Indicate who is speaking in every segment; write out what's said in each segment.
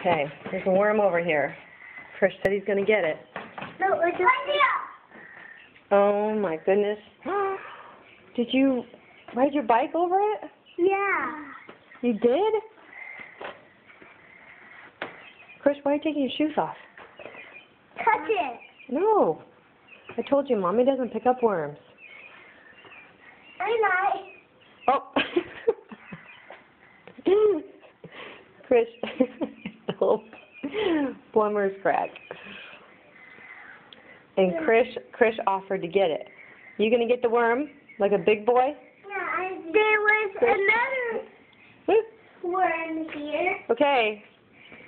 Speaker 1: Okay, there's a worm over here. Chris said he's going to get it.
Speaker 2: No, it's just...
Speaker 1: Oh my goodness. Did you ride your bike over it?
Speaker 2: Yeah.
Speaker 1: You did? Chris, why are you taking your shoes off?
Speaker 2: Touch it.
Speaker 1: No. I told you, Mommy doesn't pick up worms.
Speaker 2: I might.
Speaker 1: Oh. Chris, oh, plumber's crack. And Chris offered to get it. You gonna get the worm like a big boy?
Speaker 2: Yeah, there was another worm here.
Speaker 1: Okay.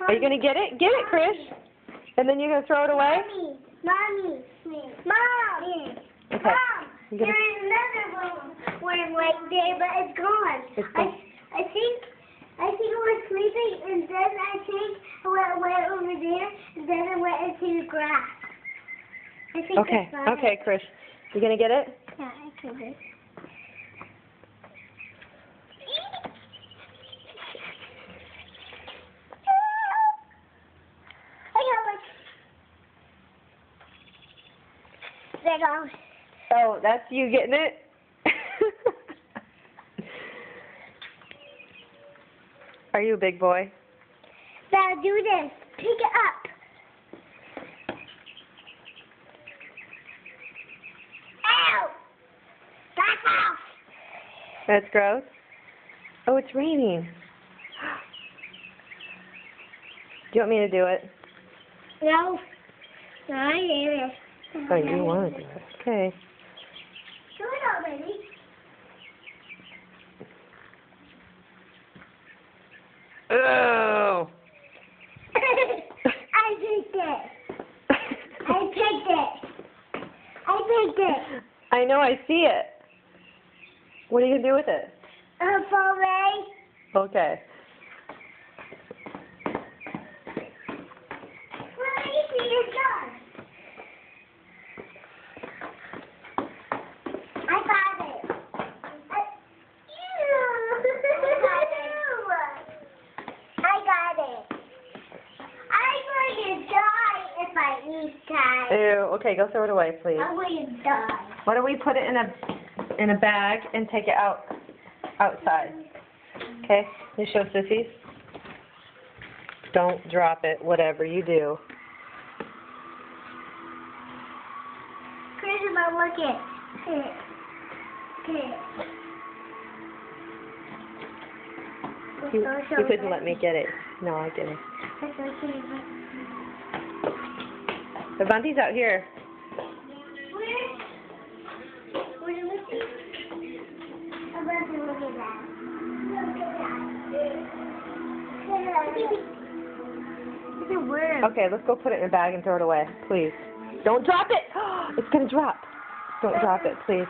Speaker 1: Are you gonna get it? Get it, Chris. And then you're gonna throw it away?
Speaker 2: Mommy. Mom.
Speaker 1: Okay.
Speaker 2: Mom.
Speaker 1: You gonna...
Speaker 2: There's another worm right there, but it's gone.
Speaker 1: It's gone.
Speaker 2: I think it was sleeping, and then I think it went over there, and then it went into the grass. I think
Speaker 1: Okay.
Speaker 2: it's fine.
Speaker 1: Okay, Chris. You gonna get it?
Speaker 2: Yeah, I can do it. There goes.
Speaker 1: Oh, that's you getting it? Are you a big boy?
Speaker 2: Now do this. Pick it up. Ow! That's off.
Speaker 1: That's gross. Oh, it's raining. Do you want me to do it?
Speaker 2: No. No, I did it.
Speaker 1: Oh, you want to do it. Okay.
Speaker 2: Do it already.
Speaker 1: Oh!
Speaker 2: I picked it. I picked it.
Speaker 1: I know, I see it. What are you going to do with it?
Speaker 2: For Ray.
Speaker 1: Okay.
Speaker 2: I got it. I'm going to die if I eat that.
Speaker 1: Ew. Okay, go throw it away, please.
Speaker 2: I'm going to die.
Speaker 1: Why don't we put it in a bag and take it outside? Okay? You show sissies? Don't drop it, whatever you do.
Speaker 2: Chris, look it.
Speaker 1: You couldn't let me get it. No, I didn't. The Bunty's out here.
Speaker 2: It's a worm.
Speaker 1: Okay, let's go put it in a bag and throw it away, please. Don't drop it! It's gonna drop. Don't drop it, please.